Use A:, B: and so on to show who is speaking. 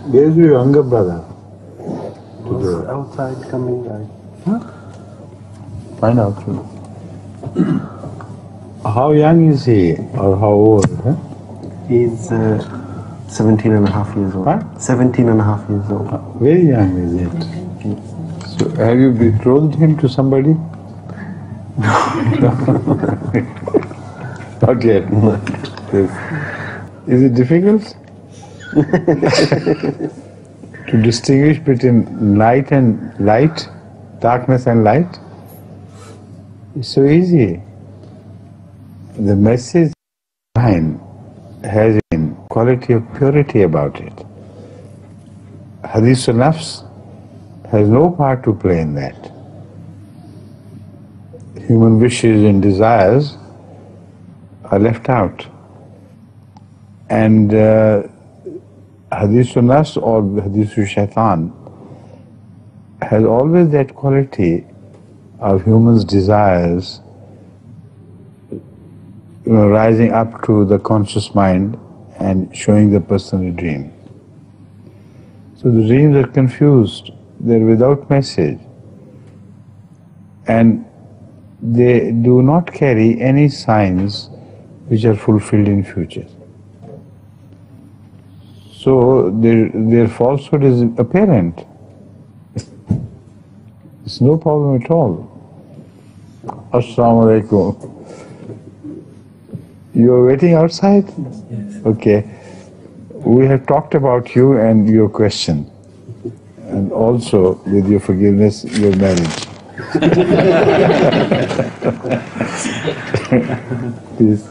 A: Where's your younger brother?
B: He's outside coming back.
A: Huh? Find out. How young is he, or how old? Huh?
B: He's 17 and a half years old.
A: Huh?
B: 17 and a half years old.
A: Very young, is it? So have you betrothed him to somebody? Not yet. Is it difficult to distinguish between light and light, darkness and light? It's so easy. The message behind has a quality of purity about it. Hadith Nafs has no part to play in that. Human wishes and desires are left out. And Hadith Nafs or Hadith Shaitan has always that quality of humans' desires, rising up to the conscious mind and showing the person a dream. So the dreams are confused, they're without message, and they do not carry any signs which are fulfilled in future. So their falsehood is apparent. It's no problem at all. Assalamu alaikum. You are waiting outside?
B: Yes.
A: Okay. We have talked about you and your question, and also, with your forgiveness, your marriage. Please.